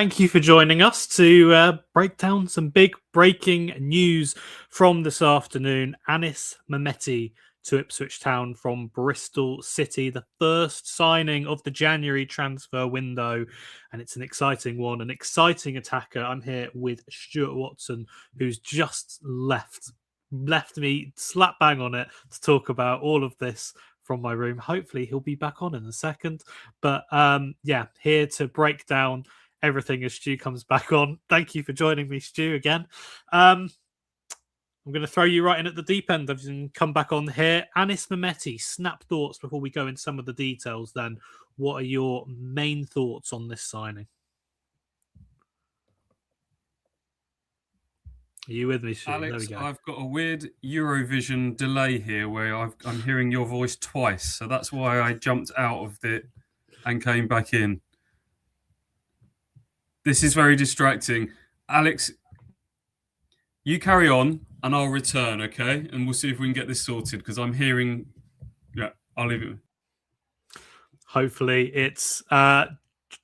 thank you for joining us to break down some big breaking news from this afternoon. Anis Mehmeti to Ipswich Town from Bristol City, the first signing of the January transfer window, and it's an exciting one, an exciting attacker. I'm here with Stuart Watson, who's just left me slap bang on it to talk about all of this from my room. Hopefully he'll be back on in a second, but here to break down everything as Stu comes back on. Thank you for joining me, Stu, again. I'm going to throw you right in at the deep end. I've come back on here. Anis Mehmeti, snap thoughts before we go into some of the details then. What are your main thoughts on this signing? Are you with me, Stu? Alex, there we go. I've got a weird Eurovision delay here where I'm hearing your voice twice. So that's why I jumped out of it and came back in. This is very distracting. Alex, you carry on and I'll return, okay? And we'll see if we can get this sorted because I'm hearing... Yeah, I'll leave it. Hopefully it's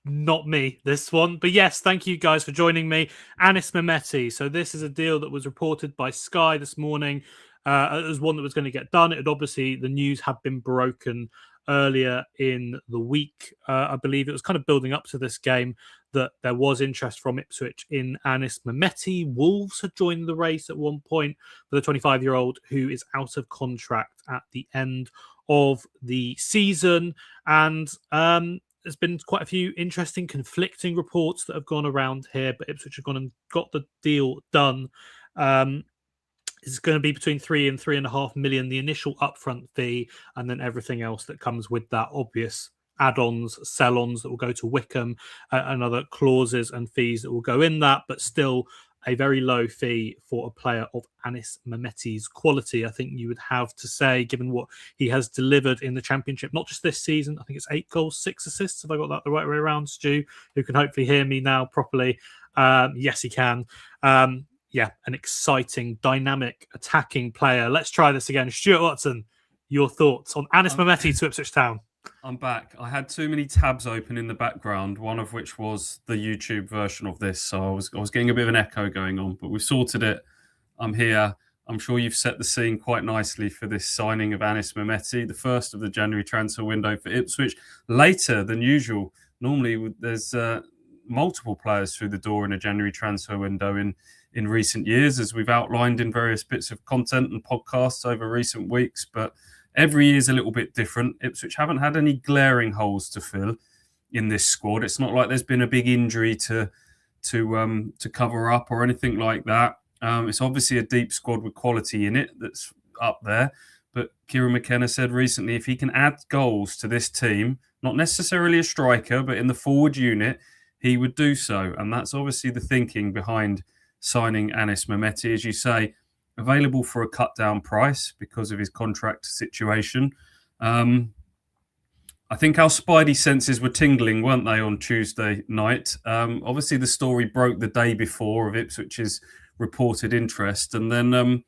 not me, this one. But yes, thank you guys for joining me. Anis Mehmeti. So this is a deal that was reported by Sky this morning as one that was going to get done. It had obviously, the news had been broken earlier in the week. I believe it was kind of building up to this game that there was interest from Ipswich in Anis Mehmeti. Wolves had joined the race at one point for the 25-year-old who is out of contract at the end of the season. And there's been quite a few interesting conflicting reports that have gone around here, but Ipswich have gone and got the deal done. It's going to be between 3 and 3.5 million, the initial upfront fee, and then everything else that comes with that, obvious add-ons, sell-ons that will go to Wickham, and other clauses and fees that will go in that, but still a very low fee for a player of Anis Mehmeti's quality, I think you would have to say, given what he has delivered in the Championship, not just this season. I think it's 8 goals, 6 assists. Have I got that the right way around, Stu, who can hopefully hear me now properly? Yes, he can. An exciting, dynamic, attacking player. Let's try this again. Stuart Watson, your thoughts on Anis Mehmeti to Ipswich Town? I'm back. I had too many tabs open in the background, one of which was the YouTube version of this. So I was getting a bit of an echo going on, but we've sorted it. I'm here. I'm sure you've set the scene quite nicely for this signing of Anis Mehmeti, the first of the January transfer window for Ipswich, later than usual. Normally, there's multiple players through the door in a January transfer window in recent years, as we've outlined in various bits of content and podcasts over recent weeks. But every year is a little bit different. Ipswich haven't had any glaring holes to fill in this squad. It's not like there's been a big injury to cover up or anything like that. It's obviously a deep squad with quality in it that's up there. But Kieran McKenna said recently, if he can add goals to this team, not necessarily a striker, but in the forward unit, he would do so. And that's obviously the thinking behind signing Anis Mehmeti, as you say, available for a cut-down price because of his contract situation. I think our spidey senses were tingling, weren't they, on Tuesday night? Obviously, the story broke the day before of Ipswich's reported interest. And then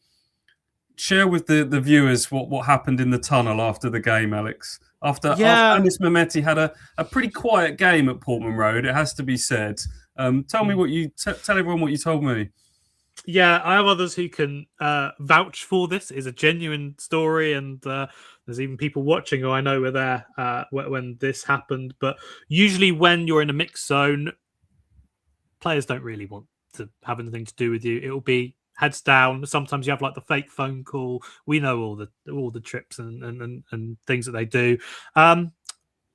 share with the viewers what happened in the tunnel after the game, Alex. After Anis Mehmeti had a pretty quiet game at Portman Road, it has to be said. Tell everyone what you told me. Yeah, I have others who can vouch for this. It's a genuine story, and there's even people watching who I know were there when this happened. But usually when you're in a mixed zone, players don't really want to have anything to do with you. It'll be heads down. Sometimes you have like the fake phone call. We know all the trips and things that they do.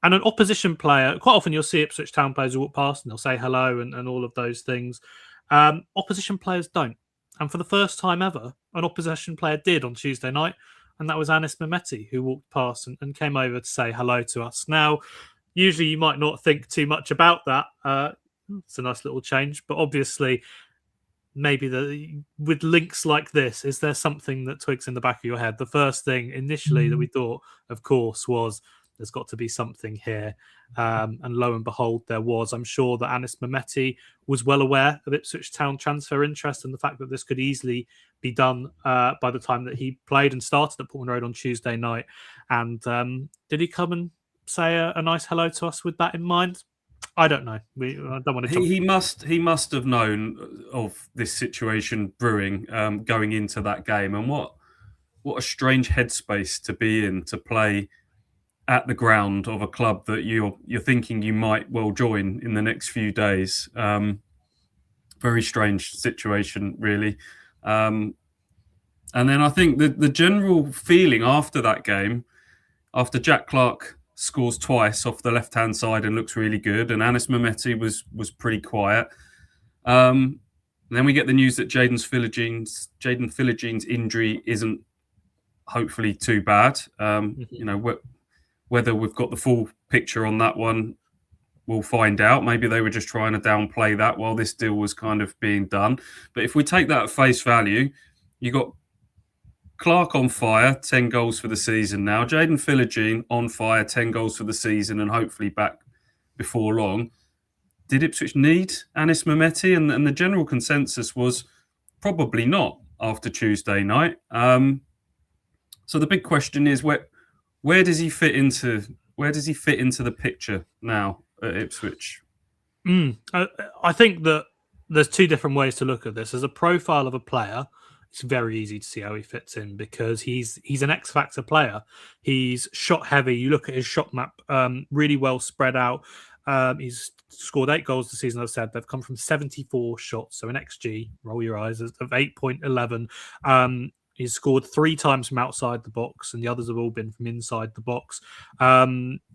And an opposition player, quite often you'll see Ipswich Town players who walk past and they'll say hello and all of those things. Opposition players don't. And for the first time ever, an opposition player did on Tuesday night, and that was Anis Mehmeti, who walked past and came over to say hello to us. Now, usually you might not think too much about that. It's a nice little change, but obviously, maybe with links like this, is there something that twigs in the back of your head? The first thing initially that we thought, of course, was there's got to be something here. And lo and behold, there was. I'm sure that Anis Mehmeti was well aware of Ipswich Town transfer interest and the fact that this could easily be done by the time that he played and started at Portman Road on Tuesday night. And did he come and say a nice hello to us with that in mind? I don't know. I don't want to jump. He must have known of this situation brewing going into that game, and what a strange headspace to be in, to play at the ground of a club that you're thinking you might well join in the next few days. Very strange situation, really. And then I think the general feeling after that game, after Jack Clark scores twice off the left-hand side and looks really good, and Anis Mehmeti was pretty quiet. Then we get the news that Jaden Philogene injury isn't hopefully too bad. Whether we've got the full picture on that one, we'll find out. Maybe they were just trying to downplay that while this deal was kind of being done. But if we take that at face value, you got Clark on fire, 10 goals for the season now. Jaden Philogene on fire, 10 goals for the season, and hopefully back before long. Did Ipswich need Anis Mehmeti? And the general consensus was probably not after Tuesday night. So the big question is, where does he fit into the picture now at Ipswich? I think that there's two different ways to look at this. As a profile of a player, it's very easy to see how he fits in because he's an X factor player. He's shot heavy. You look at his shot map, really well spread out. He's scored 8 goals this season. As I said, they've come from 74 shots, so an XG, roll your eyes, of 8.11. He's scored 3 times from outside the box, and the others have all been from inside the box.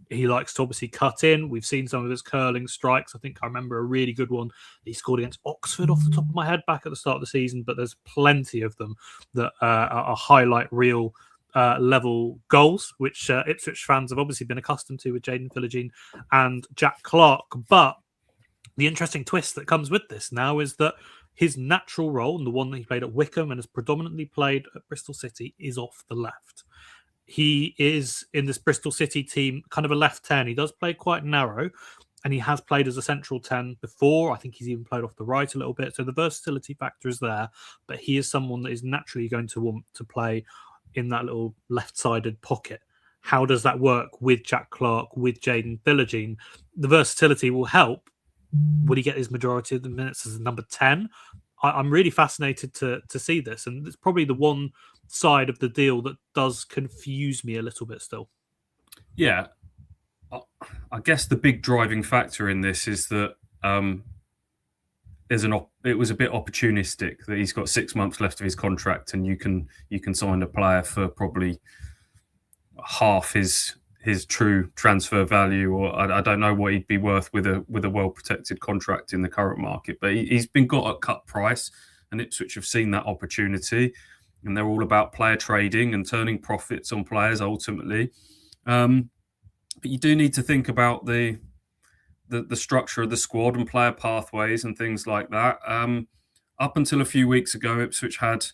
He likes to obviously cut in. We've seen some of his curling strikes. I think I remember a really good one he scored against Oxford off the top of my head back at the start of the season, but there's plenty of them that are highlight reel level goals, which Ipswich fans have obviously been accustomed to with Jaden Philogene and Jack Clark. But the interesting twist that comes with this now is that his natural role, and the one that he played at Wycombe and has predominantly played at Bristol City, is off the left. He is in this Bristol City team kind of a left 10. He does play quite narrow, and he has played as a central 10 before. I think he's even played off the right a little bit. So the versatility factor is there, but he is someone that is naturally going to want to play in that little left-sided pocket. How does that work with Jack Clark, with Jaden Philogene? The versatility will help. Would he get his majority of the minutes as a number 10? I'm really fascinated to see this, and it's probably the one side of the deal that does confuse me a little bit still. Yeah, I guess the big driving factor in this is that it was a bit opportunistic that he's got 6 months left of his contract, and you can sign a player for probably half his true transfer value, or I don't know what he'd be worth with a well protected contract in the current market. But he's been got at cut price, and Ipswich have seen that opportunity, and they're all about player trading and turning profits on players ultimately. But you do need to think about the structure of the squad and player pathways and things like that. Up until a few weeks ago, Ipswich had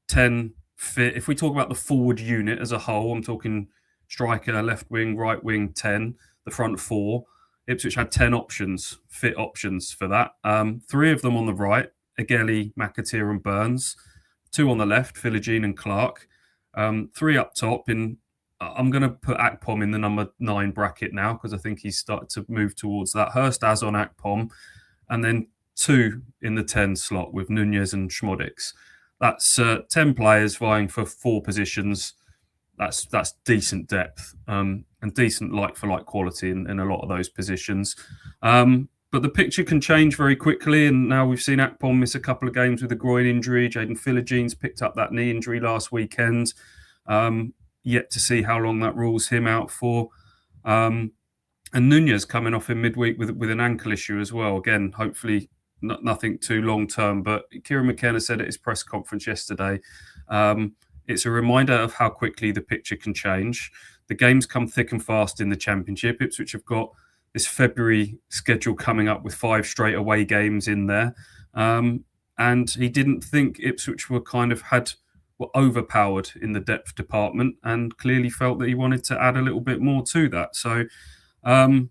10 fit. If we talk about the forward unit as a whole, I'm talking striker, left wing, right wing, 10, the front 4. Ipswich had 10 fit options for that. 3 of them on the right, Agelli, McAteer and Burns. 2 on the left, Philogene and Clark. 3 up top. I'm going to put Akpom in the number 9 bracket now because I think he's started to move towards that. Hurst as on Akpom. And then 2 in the 10 slot with Nunez and Schmodix. That's 10 players vying for 4 positions. That's decent depth and decent like-for-like quality in a lot of those positions. But the picture can change very quickly, and now we've seen Akpom miss a couple of games with a groin injury. Jaden Philogene's picked up that knee injury last weekend. Yet to see how long that rules him out for. And Nunez coming off in midweek with an ankle issue as well. Again, hopefully nothing too long-term, but Kieran McKenna said at his press conference yesterday, it's a reminder of how quickly the picture can change. The games come thick and fast in the Championship. Ipswich have got this February schedule coming up with 5 straight away games in there. And he didn't think Ipswich were overpowered in the depth department, and clearly felt that he wanted to add a little bit more to that. So, I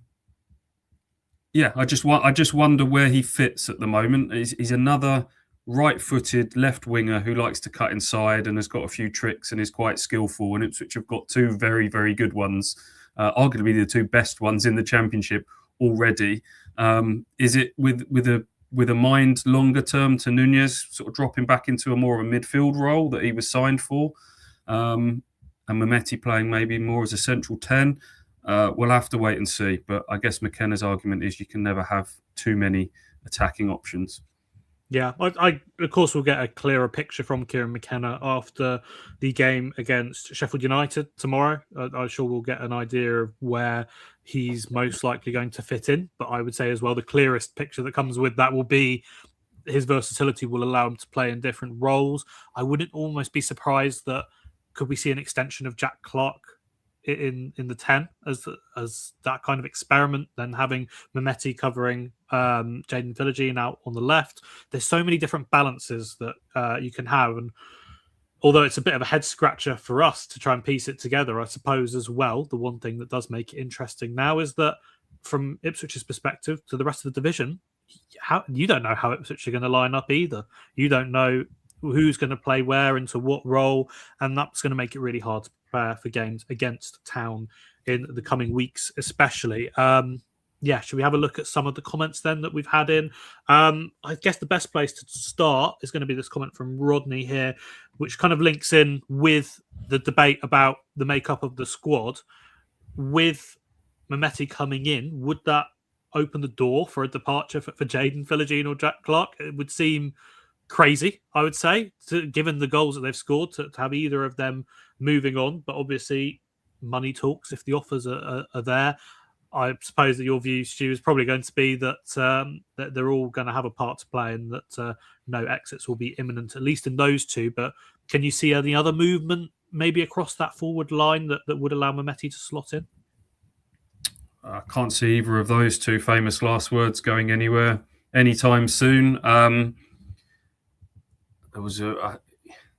just wonder where he fits at the moment. He's another right-footed left winger who likes to cut inside and has got a few tricks and is quite skillful. And Ipswich have got 2 very, very good ones, arguably the 2 best ones in the Championship already. Is it with a mind longer term to Nunez sort of dropping back into a more of a midfield role that he was signed for, and Mehmeti playing maybe more as a central 10? We'll have to wait and see. But I guess McKenna's argument is you can never have too many attacking options. Yeah, I of course will get a clearer picture from Kieran McKenna after the game against Sheffield United tomorrow. I'm sure we'll get an idea of where he's most likely going to fit in. But I would say as well, the clearest picture that comes with that will be his versatility will allow him to play in different roles. I wouldn't almost be surprised that could we see an extension of Jack Clark in the 10 as that kind of experiment, then having Mehmeti covering Jaden Philogene out on the left. There's so many different balances that you can have, and although it's a bit of a head scratcher for us to try and piece it together, I suppose as well, the one thing that does make it interesting now is that from Ipswich's perspective to the rest of the division, you don't know how Ipswich are going to line up either. You don't know who's going to play where into what role, and that's going to make it really hard to prepare for games against Town in the coming weeks, especially. Should we have a look at some of the comments then that we've had in? I guess the best place to start is going to be this comment from Rodney here, which kind of links in with the debate about the makeup of the squad. With Mehmeti coming in, would that open the door for a departure for Jaden Philogene or Jack Clark? It would seem crazy, I would say, given the goals that they've scored, to have either of them moving on. But obviously, money talks if the offers are there. I suppose that your view, Stu, is probably going to be that that they're all going to have a part to play and that no exits will be imminent, at least in those two. But can you see any other movement maybe across that forward line that would allow Mehmeti to slot in? I can't see either of those two famous last words going anywhere anytime soon. There was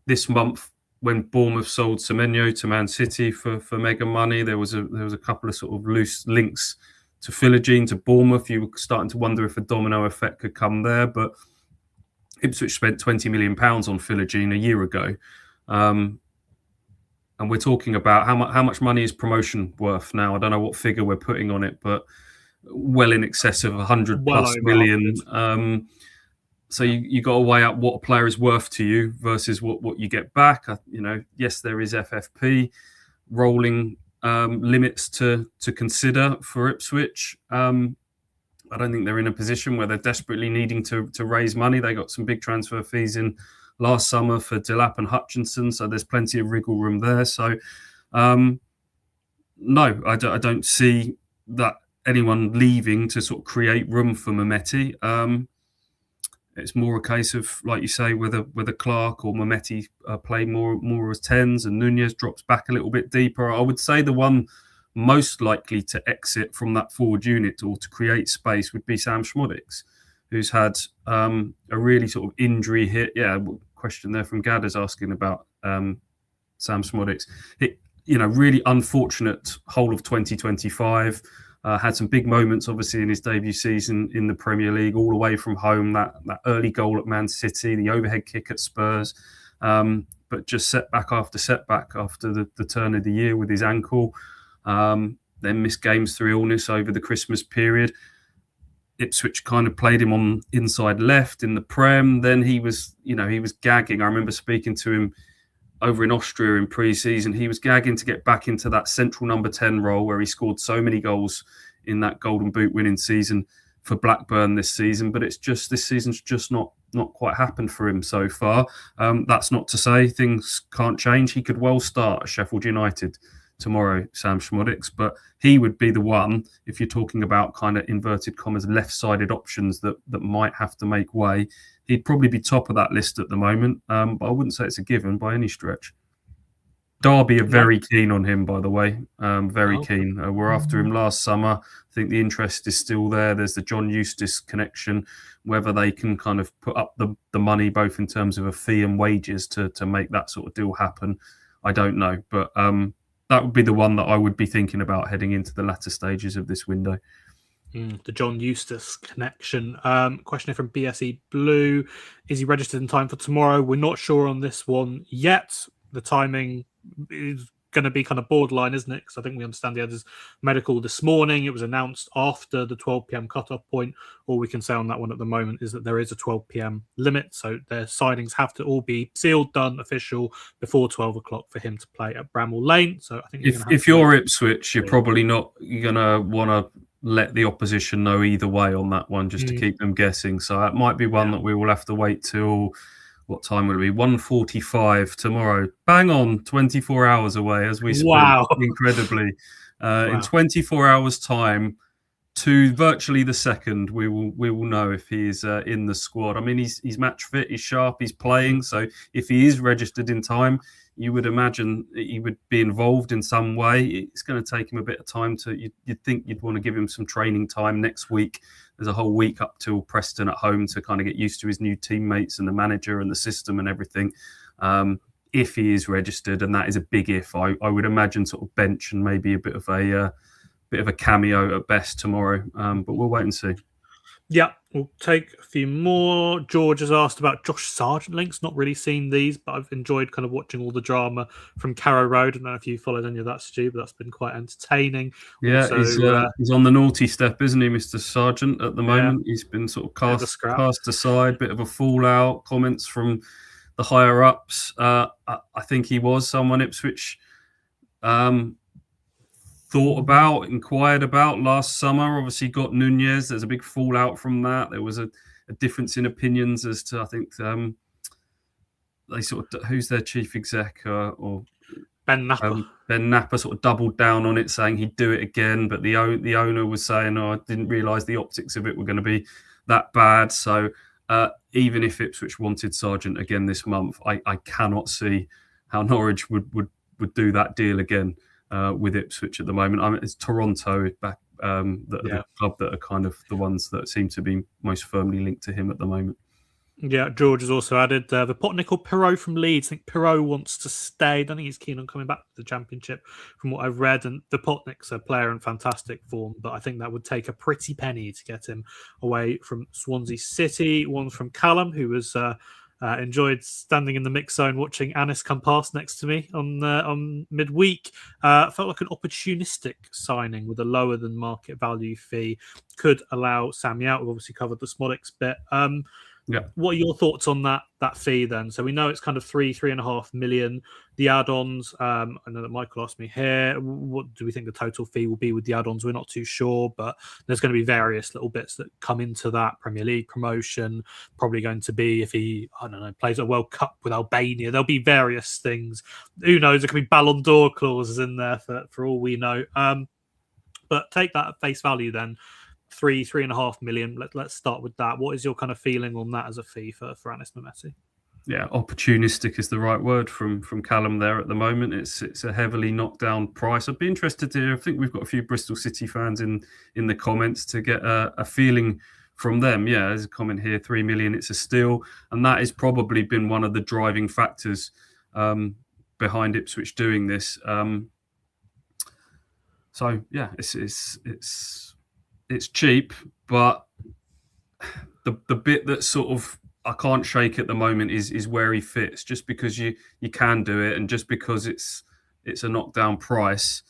this month when Bournemouth sold Semenyo to Man City for mega money. There was a couple of sort of loose links to Philogene to Bournemouth. You were starting to wonder if a domino effect could come there, but Ipswich spent £20 million on Philogene a year ago. And we're talking about how much money is promotion worth now. I don't know what figure we're putting on it, but well in excess of 100 plus million. So you got to weigh up what a player is worth to you versus what you get back. Yes, there is FFP rolling limits to consider for Ipswich. I don't think they're in a position where they're desperately needing to raise money. They got some big transfer fees in last summer for Delap and Hutchinson, so there's plenty of wriggle room there. So, no, I don't see that anyone leaving to sort of create room for Mehmeti. It's more a case of, like you say, whether Clark or Mehmeti play more as 10s and Nunez drops back a little bit deeper. I would say the one most likely to exit from that forward unit or to create space would be Sam Schmodics, who's had a really sort of injury hit. Yeah, question there from Gadders asking about Sam Schmodics. Really unfortunate whole of 2025. Had some big moments, obviously, in his debut season in the Premier League, all away from home. That early goal at Man City, the overhead kick at Spurs, but just setback after the turn of the year with his ankle. Then missed games through illness over the Christmas period. Ipswich kind of played him on inside left in the Prem. Then he was gagging. I remember speaking to him over in Austria in pre-season. He was gagging to get back into that central number 10 role where he scored so many goals in that Golden Boot winning season for Blackburn this season. But this season's just not quite happened for him so far. That's not to say things can't change. He could well start at Sheffield United tomorrow, Sam Schmodics, but he would be the one, if you're talking about kind of inverted commas left-sided options that might have to make way. He'd probably be top of that list at the moment, but I wouldn't say it's a given by any stretch. Derby are very keen on him, by the way, very keen. We're after him last summer. I think the interest is still there. There's the John Eustace connection. Whether they can kind of put up the money, both in terms of a fee and wages, to make that sort of deal happen, I don't know. But that would be the one that I would be thinking about heading into the latter stages of this window. The John Eustace connection. Question from BSE Blue. Is he registered in time for tomorrow? We're not sure on this one yet. The timing is going to be kind of borderline, isn't it? Because I think we understand he had his medical this morning. It was announced after the 12 p.m. cutoff point. All we can say on that one at the moment is that there is a 12 p.m. limit, so their signings have to all be sealed, done, official before 12 o'clock for him to play at Bramall Lane. So I think if you're Ipswich, you're probably not going to want to let the opposition know either way on that one, just to keep them guessing. So that might be one that we will have to wait till. What time will it be? 1:45 tomorrow. Bang on, 24 hours away as we speak. Wow. Incredibly. In 24 hours' time, to virtually the second, we will know if he is in the squad. I mean, he's match fit, he's sharp, he's playing. So if he is registered in time, you would imagine he would be involved in some way. It's going to take him a bit of time you'd think you'd want to give him some training time next week. There's a whole week up till Preston at home to kind of get used to his new teammates and the manager and the system and everything. If he is registered, and that is a big if, I would imagine sort of bench and maybe a bit of a cameo at best tomorrow. But we'll wait and see. Yeah, we'll take a few more. George has asked about Josh Sargent links. Not really seen these, but I've enjoyed kind of watching all the drama from Carrow Road. I don't know if you followed any of that, Stu, but that's been quite entertaining. Yeah, also, he's on the naughty step, isn't he, Mr. Sargent, at the moment? He's been sort of cast aside, bit of a fallout, comments from the higher-ups. I think he was someone Ipswich inquired about last summer. Obviously got Nunez. There's a big fallout from that. There was a difference in opinions as to, I think, they sort of, who's their chief exec or Ben Napper. Ben Napper sort of doubled down on it, saying he'd do it again. But the owner was saying, I didn't realise the optics of it were going to be that bad. So even if Ipswich wanted Sargent again this month, I cannot see how Norwich would do that deal again. With Ipswich at the moment, it's Toronto back, the club that are kind of the ones that seem to be most firmly linked to him at the moment. Yeah, George has also added the Potnick or Pirot from Leeds. I think Pirot wants to stay. I don't think he's keen on coming back to the Championship from what I've read. And the Potnick's a player in fantastic form, but I think that would take a pretty penny to get him away from Swansea City. One from Callum, who was enjoyed standing in the mix zone watching Anis come past next to me on midweek. Felt like an opportunistic signing with a lower than market value fee. Could allow Sammy out. We've obviously covered the Smodics bit. What are your thoughts on that fee then? So we know it's kind of 3.5 million. The add-ons, I know that Michael asked me here, what do we think the total fee will be with the add-ons? We're not too sure, but there's going to be various little bits that come into that. Premier League promotion, probably going to be if he, I don't know, plays a World Cup with Albania. There'll be various things. Who knows? There could be Ballon d'Or clauses in there for all we know. But take that at face value then. 3.5 million. Let's start with that. What is your kind of feeling on that as a fee for Anis Mehmeti? Yeah, opportunistic is the right word from Callum there at the moment. It's a heavily knocked down price. I'd be interested to hear. I think we've got a few Bristol City fans in the comments to get a feeling from them. Yeah, there's a comment here, 3 million, it's a steal. And that has probably been one of the driving factors behind Ipswich doing this. So yeah, it's cheap, but the bit that sort of I can't shake at the moment is where he fits. Just because you can do it, and just because it's a knockdown price,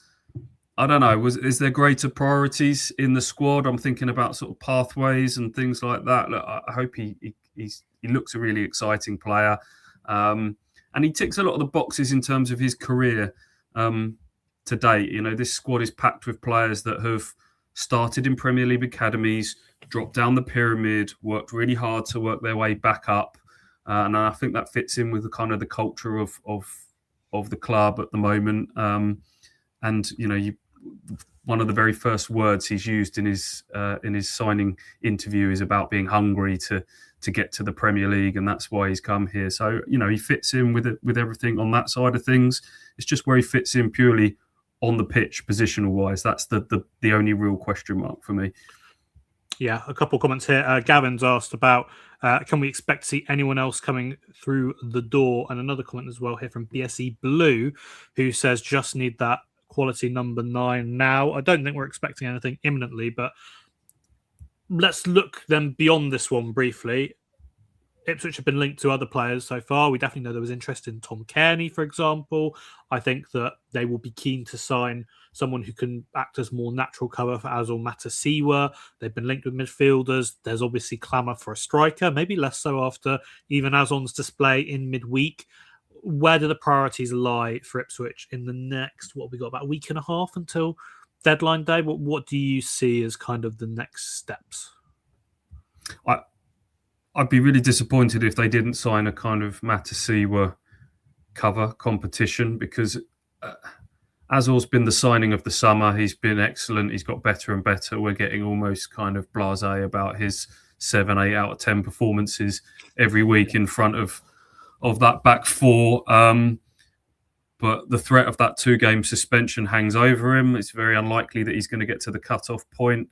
I don't know. Is there greater priorities in the squad? I'm thinking about sort of pathways and things like that. Look, I hope he looks a really exciting player, and he ticks a lot of the boxes in terms of his career to date. You know, this squad is packed with players that have started in Premier League academies, dropped down the pyramid, worked really hard to work their way back up, and I think that fits in with the kind of the culture of the club at the moment. And you know, one of the very first words he's used in his signing interview is about being hungry to get to the Premier League, and that's why he's come here. So you know, he fits in with everything on that side of things. It's just where he fits in purely on the pitch, positional wise. That's the only real question mark for me. Yeah, a couple of comments here. Gavin's asked about can we expect to see anyone else coming through the door? And another comment as well here from BSE Blue, who says just need that quality number 9 now. I don't think we're expecting anything imminently, but let's look then beyond this one briefly. Ipswich have been linked to other players so far. We definitely know there was interest in Tom Cairney, for example. I think that they will be keen to sign someone who can act as more natural cover for Azor Matasiwa. They've been linked with midfielders. There's obviously clamour for a striker, maybe less so after even Azon's display in midweek. Where do the priorities lie for Ipswich in the next, what have we got, about a week and a half until deadline day? What do you see as kind of the next steps? I'd be really disappointed if they didn't sign a kind of Matasiwa cover competition, because Azor's been the signing of the summer. He's been excellent. He's got better and better. We're getting almost kind of blasé about his 7, 8 out of 10 performances every week in front of that back four. But the threat of that 2-game suspension hangs over him. It's very unlikely that he's going to get to the cut-off point.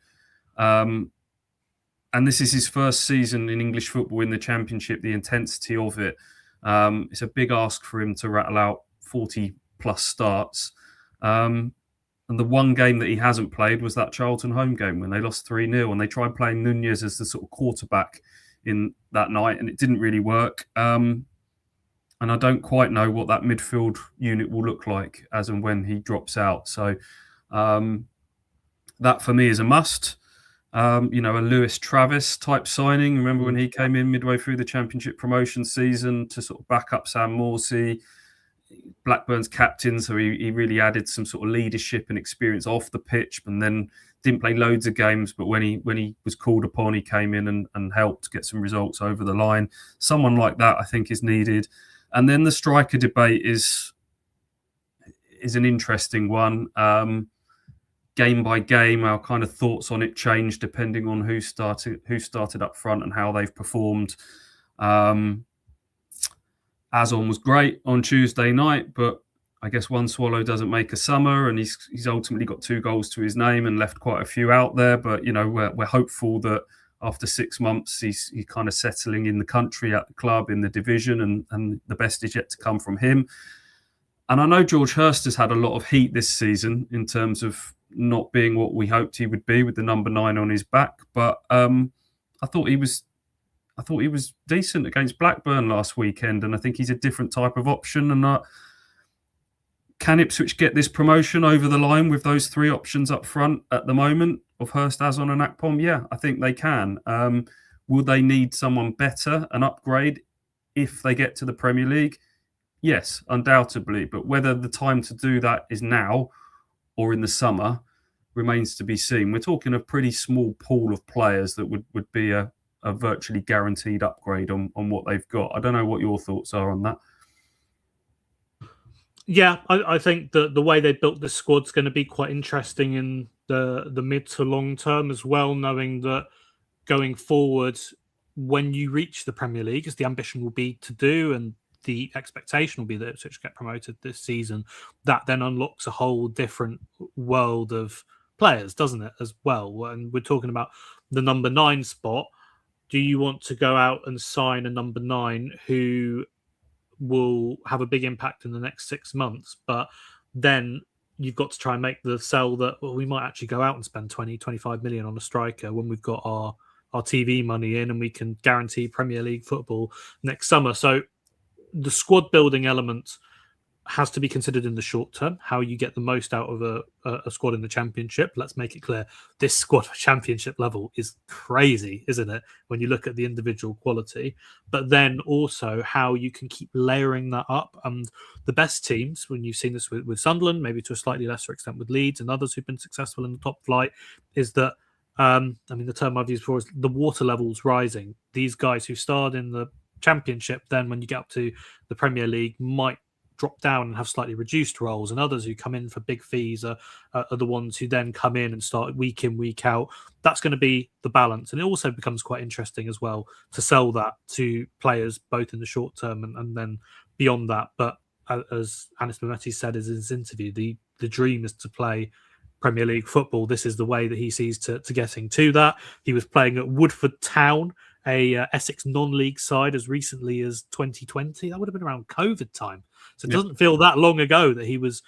And this is his first season in English football in the Championship, the intensity of it. It's a big ask for him to rattle out 40-plus starts. And the one game that he hasn't played was that Charlton home game when they lost 3-0, and they tried playing Nunez as the sort of quarterback in that night, and it didn't really work. And I don't quite know what that midfield unit will look like as and when he drops out. So that for me is a must. A Lewis Travis type signing. Remember when he came in midway through the Championship promotion season to sort of back up Sam Morsey, Blackburn's captain, so he really added some sort of leadership and experience off the pitch, and then didn't play loads of games, but when he was called upon, he came in and helped get some results over the line. Someone like that I think is needed. And then the striker debate is an interesting one. Game by game, our kind of thoughts on it change depending on who started up front and how they've performed. Azon was great on Tuesday night, but I guess one swallow doesn't make a summer, and he's ultimately got 2 goals to his name and left quite a few out there. But we're hopeful that after 6 months he's kind of settling in the country, at the club, in the division, and the best is yet to come from him. And I know George Hurst has had a lot of heat this season in terms of not being what we hoped he would be with the number 9 on his back, but I thought he was decent against Blackburn last weekend, and I think he's a different type of option. And can Ipswich get this promotion over the line with those 3 options up front at the moment of Hurst, Azon and Akpom? Yeah, I think they can. Will they need someone better, an upgrade, if they get to the Premier League? Yes, undoubtedly. But whether the time to do that is now or in the summer remains to be seen. We're talking a pretty small pool of players that would be a virtually guaranteed upgrade on what they've got. I don't know what your thoughts are on that. Yeah, I think that the way they built the squad's going to be quite interesting in the mid to long term as well, knowing that going forward, when you reach the Premier League, as the ambition will be to do, and the expectation will be that Ipswich get promoted this season, that then unlocks a whole different world of players, doesn't it, as well? And we're talking about the number 9 spot. Do you want to go out and sign a number 9 who will have a big impact in the next 6 months, but then you've got to try and make the sell that, well, we might actually go out and spend 20-25 million on a striker when we've got our TV money in and we can guarantee Premier League football next summer. So the squad building element has to be considered in the short term, how you get the most out of a squad in the Championship. Let's make it clear, this squad at Championship level is crazy, isn't it, when you look at the individual quality? But then also how you can keep layering that up. And the best teams, when you've seen this with Sunderland, maybe to a slightly lesser extent with Leeds and others who've been successful in the top flight, is that, the term I've used before is the water level's rising. These guys who starred in the Championship, then when you get up to the Premier League, might drop down and have slightly reduced roles, and others who come in for big fees are the ones who then come in and start week in, week out. That's going to be the balance. And it also becomes quite interesting as well to sell that to players both in the short term and then beyond that. But as Anis Mehmeti said in his interview, the dream is to play Premier League football. This is the way that he sees to getting to that. He was playing at Woodford Town, a Essex non-league side, as recently as 2020. That would have been around COVID time. So it doesn't feel that long ago that he was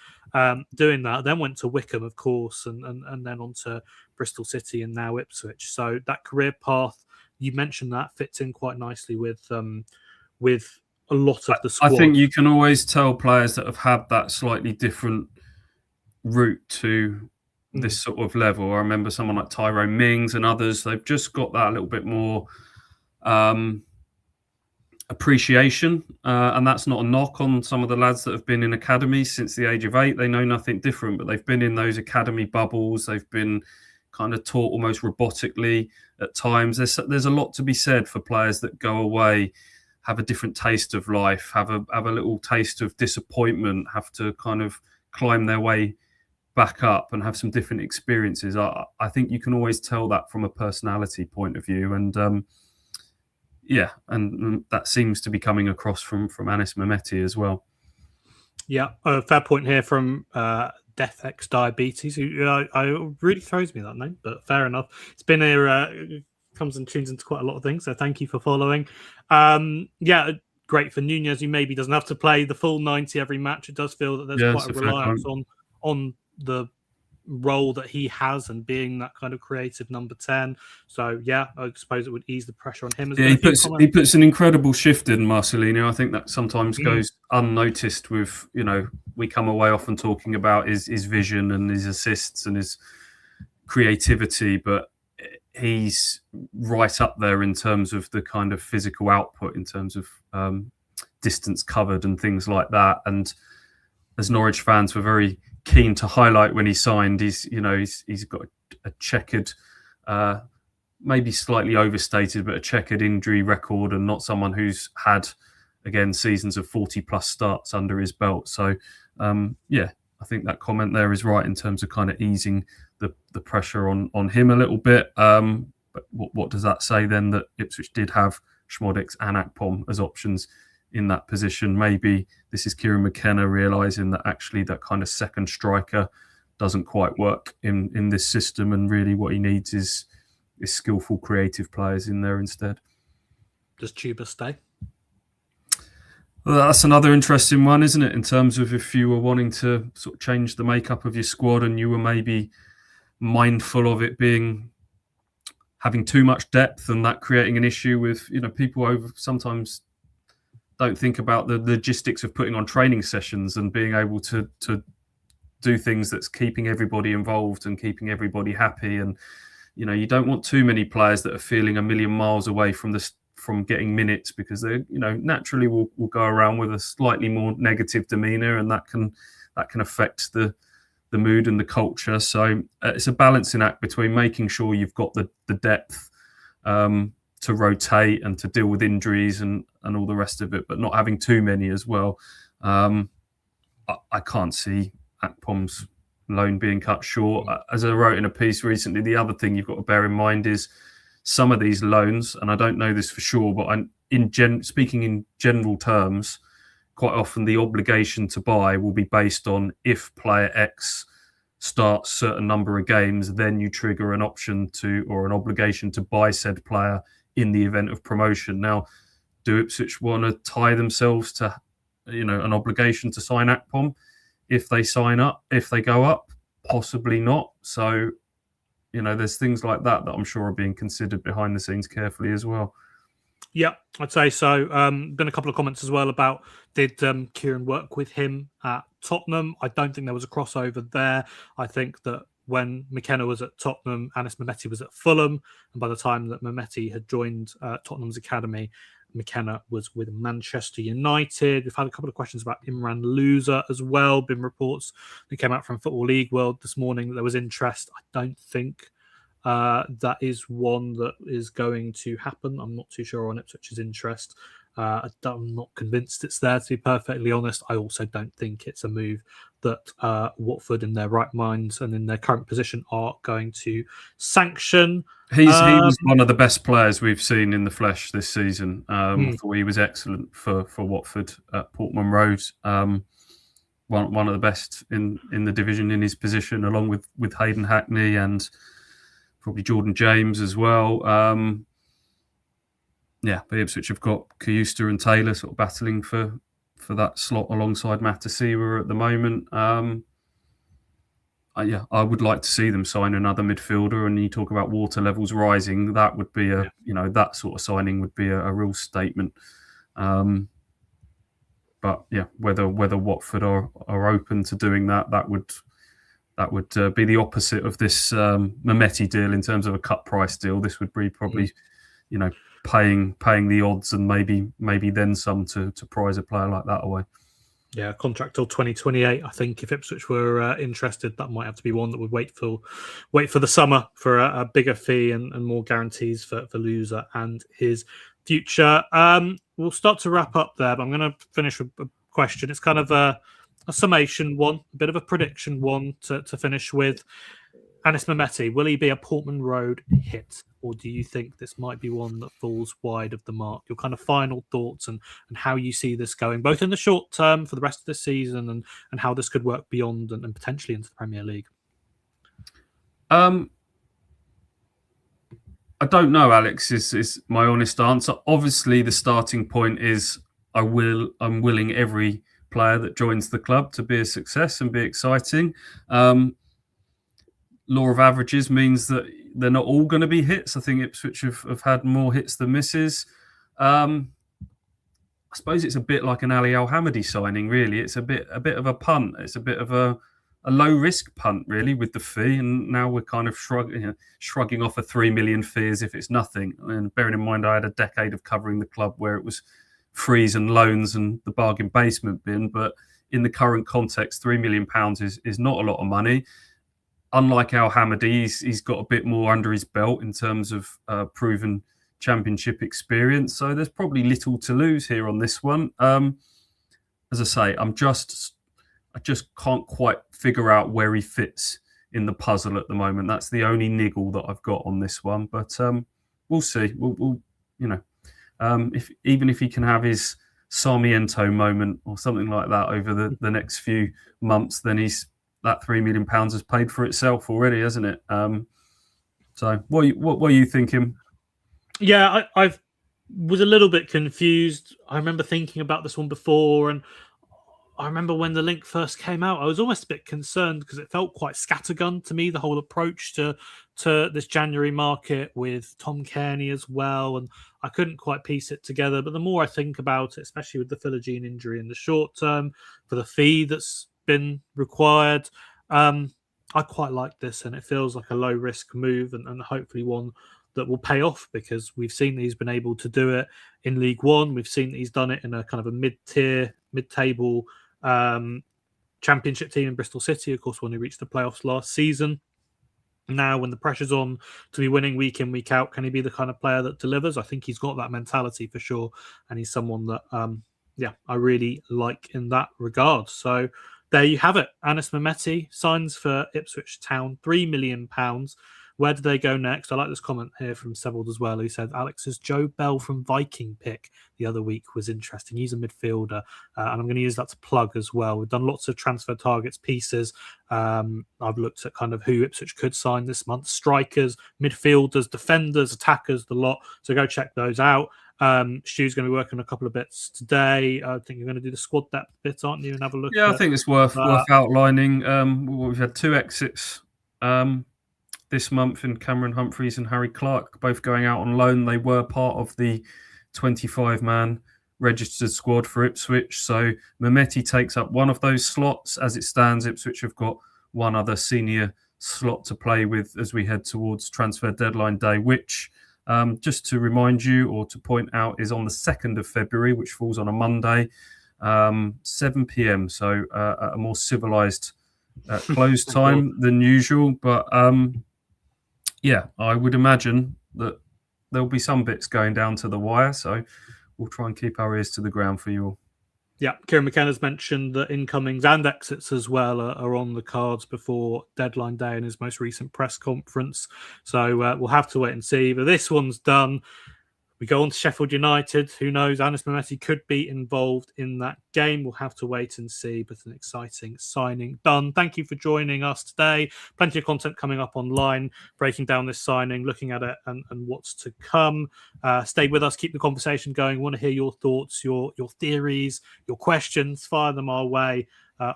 doing that. Then went to Wickham, of course, and then on to Bristol City and now Ipswich. So that career path, you mentioned that fits in quite nicely with a lot of the I squad. think you can always tell players that have had that slightly different route to this sort of level. I remember someone like Tyrone Mings and others, they've just got that a little bit more appreciation. And that's not a knock on some of the lads that have been in academies since the age of 8. They know nothing different, but they've been in those academy bubbles. They've been kind of taught almost robotically at times. There's a lot to be said for players that go away, have a different taste of life, have a little taste of disappointment, have to kind of climb their way back up and have some different experiences. I think you can always tell that from a personality point of view. And and that seems to be coming across from Anis Mehmeti as well. Yeah, a fair point here from Death X Diabetes, who I really throws me that name, but fair enough. It's been here, comes and tunes into quite a lot of things, so thank you for following. Great for Nunez, who maybe doesn't have to play the full 90 every match. It does feel that there's quite a reliance on the role that he has and being that kind of creative number 10. So I suppose it would ease the pressure on him. He puts an incredible shift in, Marcelino. I think that sometimes goes unnoticed with, we come away often talking about his vision and his assists and his creativity, but he's right up there in terms of the kind of physical output, in terms of distance covered and things like that. And as Norwich fans were very keen to highlight when he signed, he's got a checkered, maybe slightly overstated, but a checkered injury record, and not someone who's had, again, seasons of 40 plus starts under his belt. So I think that comment there is right in terms of kind of easing the pressure on him a little bit. But what does that say then? That Ipswich did have Schmodix and Akpom as options in that position. Maybe this is Kieran McKenna realising that actually that kind of second striker doesn't quite work in this system, and really what he needs is skillful, creative players in there instead. Does Tuba stay? Well, that's another interesting one, isn't it? In terms of if you were wanting to sort of change the makeup of your squad and you were maybe mindful of it having too much depth and that creating an issue with, people sometimes don't think about the logistics of putting on training sessions and being able to do things that's keeping everybody involved and keeping everybody happy. And, you don't want too many players that are feeling a million miles away from getting minutes, because they, naturally will go around with a slightly more negative demeanour, and that can affect the mood and the culture. So it's a balancing act between making sure you've got the depth to rotate and to deal with injuries and all the rest of it, but not having too many as well. I can't see Akpom's loan being cut short. As I wrote in a piece recently, the other thing you've got to bear in mind is some of these loans, and I don't know this for sure, but speaking in general terms, quite often the obligation to buy will be based on if player X starts a certain number of games, then you trigger an option to, or an obligation to buy said player in the event of promotion. Now, do Ipswich want to tie themselves to, an obligation to sign Akpom if they go up? Possibly not. So, there's things like that I'm sure are being considered behind the scenes carefully as well. Yeah, I'd say so. Been a couple of comments as well about, did Kieran work with him at Tottenham? I don't think there was a crossover there. I think that when McKenna was at Tottenham, Anis Mehmeti was at Fulham, and by the time that Mehmeti had joined Tottenham's academy, McKenna was with Manchester United. We've had a couple of questions about Imran Loser as well. Been reports that came out from Football League World this morning that there was interest. I don't think that is one that is going to happen. I'm not too sure on Ipswich's interest. I'm not convinced it's there, to be perfectly honest. I also don't think it's a move that Watford, in their right minds and in their current position, are going to sanction. He was one of the best players we've seen in the flesh this season. I thought he was excellent for Watford at Portman Road. One of the best in the division in his position, along with Hayden Hackney and probably Jordan James as well. But Ipswich have got Kayusta and Taylor sort of battling for that slot alongside Matasiwa at the moment. yeah, I would like to see them sign another midfielder. And you talk about water levels rising, that would be that sort of signing would be a real statement. But yeah, whether Watford are open to doing that would be the opposite of this Metti deal in terms of a cut price deal. This would be probably, paying the odds and maybe then some to prize a player like that away. Yeah, contract till 2028. I think if Ipswich were interested, that might have to be one that would wait for the summer for a bigger fee and more guarantees for Loser and his future. We'll start to wrap up there, but I'm going to finish with a question. It's kind of a summation one, a bit of a prediction one to finish with. Anis Mehmeti, will he be a Portman Road hit, or do you think this might be one that falls wide of the mark? Your kind of final thoughts and how you see this going, both in the short term for the rest of the season and how this could work beyond and potentially into the Premier League. I don't know, Alex, is my honest answer. Obviously, the starting point is I'm willing every player that joins the club to be a success and be exciting. Law of averages means that they're not all going to be hits. I think Ipswich have had more hits than misses. I suppose it's a bit like an Ali Al-Hamadi signing, really. It's a bit of a punt. It's a bit of a low risk punt, really, with the fee. And now we're kind of shrugging off a 3 million fee as if it's nothing. And bearing in mind, I had a decade of covering the club where it was frees and loans and the bargain basement bin. But in the current context, £3 million is not a lot of money. Unlike Al-Hamadi, he's got a bit more under his belt in terms of proven championship experience. So there's probably little to lose here on this one. As I say, I just can't quite figure out where he fits in the puzzle at the moment. That's the only niggle that I've got on this one. But we'll see. We'll if he can have his Sarmiento moment or something like that over the next few months, then that £3 million has paid for itself already, hasn't it? So what were you thinking? Yeah, I was a little bit confused. I remember thinking about this one before, and I remember when the link first came out, I was almost a bit concerned because it felt quite scattergun to me, the whole approach to this January market with Tom Cairney as well, and I couldn't quite piece it together. But the more I think about it, especially with the Philogene injury in the short term, for the fee that's been required, I quite like this, and it feels like a low risk move and hopefully one that will pay off, because we've seen that he's been able to do it in League One. We've seen that he's done it in a kind of a mid-table championship team in Bristol City, of course, when he reached the playoffs last season. Now, when the pressure's on to be winning week in, week out, can he be the kind of player that delivers? I think he's got that mentality for sure, and he's someone that, I really like in that regard. So there you have it. Anis Mehmeti signs for Ipswich Town, £3 million. Where do they go next? I like this comment here from Sebold as well. He said Alex's Joe Bell from Viking pick the other week was interesting. He's a midfielder, and I'm going to use that to plug as well. We've done lots of transfer targets pieces. I've looked at kind of who Ipswich could sign this month: strikers, midfielders, defenders, attackers, the lot. So go check those out. Stu's going to be working on a couple of bits today. I think you're going to do the squad depth bit, aren't you? And have a look. Yeah, I think it's worth outlining. We've had two exits this month in Cameron Humphreys and Harry Clark, both going out on loan. They were part of the 25-man registered squad for Ipswich. So Mehmeti takes up one of those slots. As it stands, Ipswich have got one other senior slot to play with as we head towards transfer deadline day, which, just to remind you or to point out, is on the 2nd of February, which falls on a Monday, 7 p.m. So a more civilised close time than usual. But yeah, I would imagine that there'll be some bits going down to the wire. So we'll try and keep our ears to the ground for you all. Yeah, Kieran McKenna's mentioned that incomings and exits as well are on the cards before deadline day in his most recent press conference. So we'll have to wait and see. But this one's done. We go on to Sheffield United. Who knows? Anis Mehmeti could be involved in that game. We'll have to wait and see. But an exciting signing done. Thank you for joining us today. Plenty of content coming up online, breaking down this signing, looking at it and what's to come. Stay with us. Keep the conversation going. We want to hear your thoughts, your theories, your questions. Fire them our way.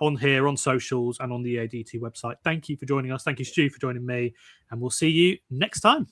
on here, on socials, and on the ADT website. Thank you for joining us. Thank you, Stu, for joining me. And we'll see you next time.